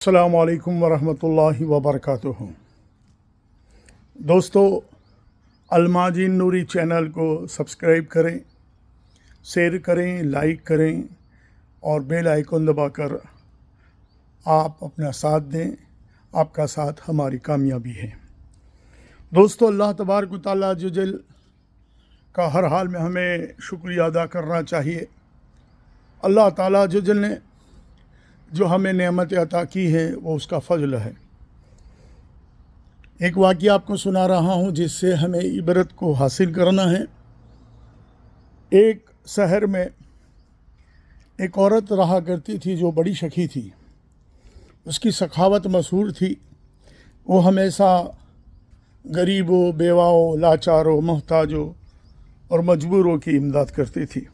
अस्सलामु अलैकुम वरहमतुल्लाहि वबरकातुहू। दोस्तों, अलमाजीन नूरी चैनल को सब्सक्राइब करें, शेयर करें, लाइक करें और बेल आइकन दबाकर आप अपना साथ दें। आपका साथ हमारी कामयाबी है। दोस्तों, अल्लाह तबारक व तआला जल का हर हाल में हमें शुक्रिया अदा करना चाहिए। अल्लाह ताला जल ने जो हमें नेमत अता की है वो उसका फ़ज़ल है। एक वाक़या आपको सुना रहा हूँ जिससे हमें इबरत को हासिल करना है। एक शहर में एक औरत रहा करती थी जो बड़ी शकी थी। उसकी सखावत मशहूर थी। वो हमेशा गरीबों, बेवाओं, लाचारों, मोहताजों और मजबूरों की इमदाद करती थी।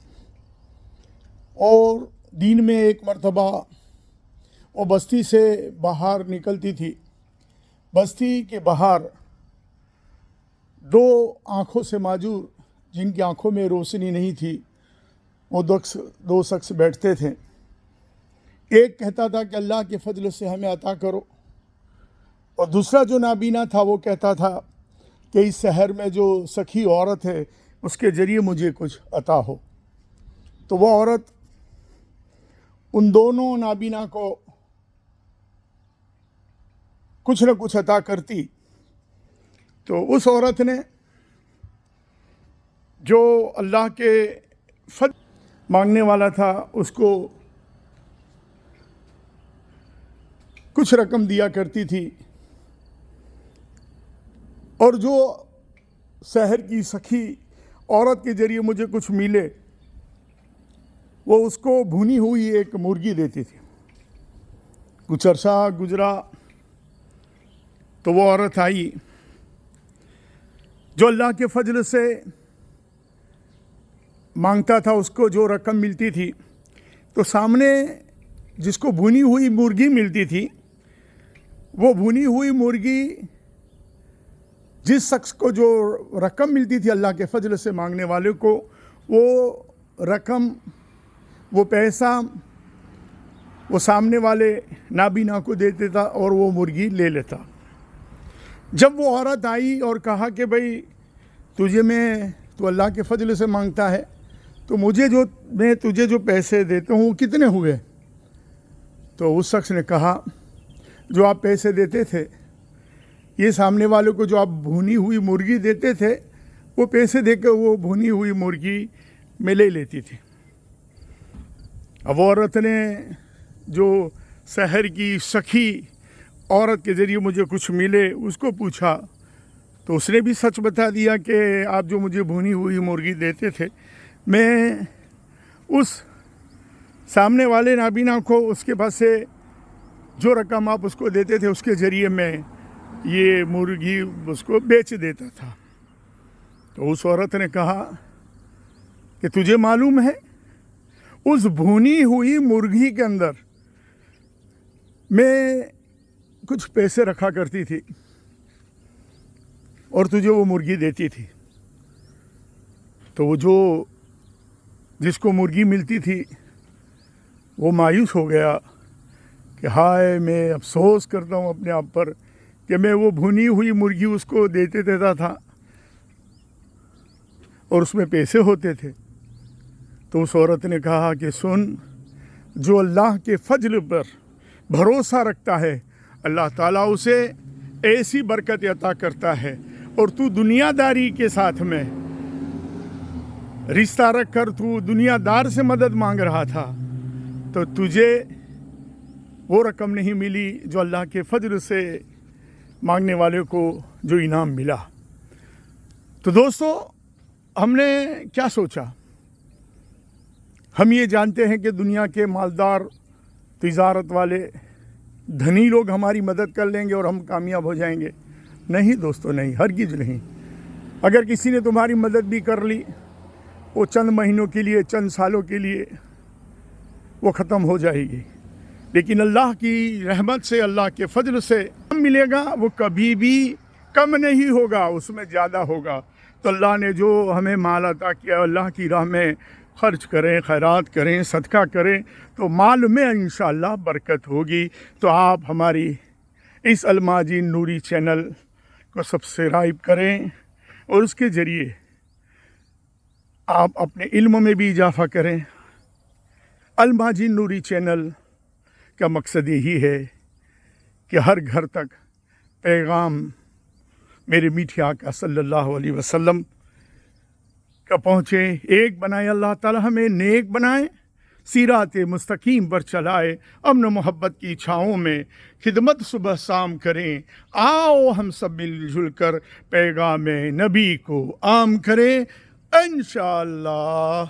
और दिन में एक मरतबा वो बस्ती से बाहर निकलती थी। बस्ती के बाहर दो आँखों से माजूर, जिनकी आँखों में रोशनी नहीं थी, वो दो शख्स बैठते थे। एक कहता था कि अल्लाह के फजल से हमें अता करो, और दूसरा जो नाबीना था वो कहता था कि इस शहर में जो सखी औरत है उसके ज़रिए मुझे कुछ अता हो। तो वो औरत उन दोनों नाबीना को कुछ न कुछ अता करती। तो उस औरत ने जो अल्लाह के फजल मांगने वाला था उसको कुछ रकम दिया करती थी, और जो शहर की सखी औरत के ज़रिए मुझे कुछ मिले वो उसको भुनी हुई एक मुर्गी देती थी। कुछ अरसा गुजरा तो वो औरत आई जो अल्लाह के फजल से मांगता था, उसको जो रकम मिलती थी, तो सामने जिसको भुनी हुई मुर्गी मिलती थी, वो भुनी हुई मुर्गी जिस शख्स को जो रकम मिलती थी अल्लाह के फजल से मांगने वाले को, वो रकम, वो पैसा वो सामने वाले नाबीना को दे देता और वो मुर्गी ले लेता। जब वो औरत आई और कहा कि भाई तू अल्लाह के फजल से मांगता है, तो मैं तुझे जो पैसे देता हूँ कितने हुए? तो उस शख्स ने कहा, जो आप पैसे देते थे, ये सामने वाले को जो आप भुनी हुई मुर्गी देते थे, वो पैसे देकर वो भुनी हुई मुर्गी में ले लेती थी। अब औरत ने जो शहर की सखी औरत के ज़रिए मुझे कुछ मिले उसको पूछा, तो उसने भी सच बता दिया कि आप जो मुझे भुनी हुई मुर्गी देते थे, मैं उस सामने वाले नाबीना को उसके पास से जो रकम आप उसको देते थे उसके ज़रिए मैं ये मुर्गी उसको बेच देता था। तो उस औरत ने कहा कि तुझे मालूम है उस भुनी हुई मुर्गी के अंदर मैं कुछ पैसे रखा करती थी और तुझे वो मुर्गी देती थी। तो वो जो जिसको मुर्गी मिलती थी वो मायूस हो गया कि हाय, मैं अफसोस करता हूँ अपने आप पर कि मैं वो भुनी हुई मुर्गी उसको देता था और उसमें पैसे होते थे। तो उस औरत ने कहा कि सुन, जो अल्लाह के फजल पर भरोसा रखता है अल्लाह ताला उसे ऐसी बरकत अता करता है, और तू दुनियादारी के साथ में रिश्ता रख कर तू दुनियादार से मदद मांग रहा था, तो तुझे वो रकम नहीं मिली जो अल्लाह के फजल से मांगने वाले को जो इनाम मिला। तो दोस्तों, हमने क्या सोचा? हम ये जानते हैं कि दुनिया के मालदार, तिजारत वाले, धनी लोग हमारी मदद कर लेंगे और हम कामयाब हो जाएंगे। नहीं दोस्तों, नहीं, हरगिज़ नहीं। अगर किसी ने तुम्हारी मदद भी कर ली, वो चंद महीनों के लिए, चंद सालों के लिए वो ख़त्म हो जाएगी, लेकिन अल्लाह की रहमत से, अल्लाह के फजल से मिलेगा वो कभी भी कम नहीं होगा, उसमें ज़्यादा होगा। तो अल्लाह ने जो हमें माल अता किया, अल्लाह की राह में خرچ کریں، خیرات کریں، صدقہ کریں تو مال میں انشاءاللہ برکت ہوگی۔ تو آپ ہماری اس الماجین نوری چینل کو سبسکرائب کریں اور اس کے ذریعے آپ اپنے علم میں بھی اضافہ کریں۔ الماجین نوری چینل کا مقصد یہی ہے کہ ہر گھر تک پیغام میرے میٹھے آقا صلی اللہ علیہ وسلم کا پہنچے۔ ایک بنائے اللہ تعالی ہمیں، نیک بنائے، سیرات مستقیم پر چلائے، امن و محبت کی چھاؤں میں خدمت صبح شام کریں۔ آؤ ہم سب مل جل کر پیغام نبی کو عام کریں انشاءاللہ۔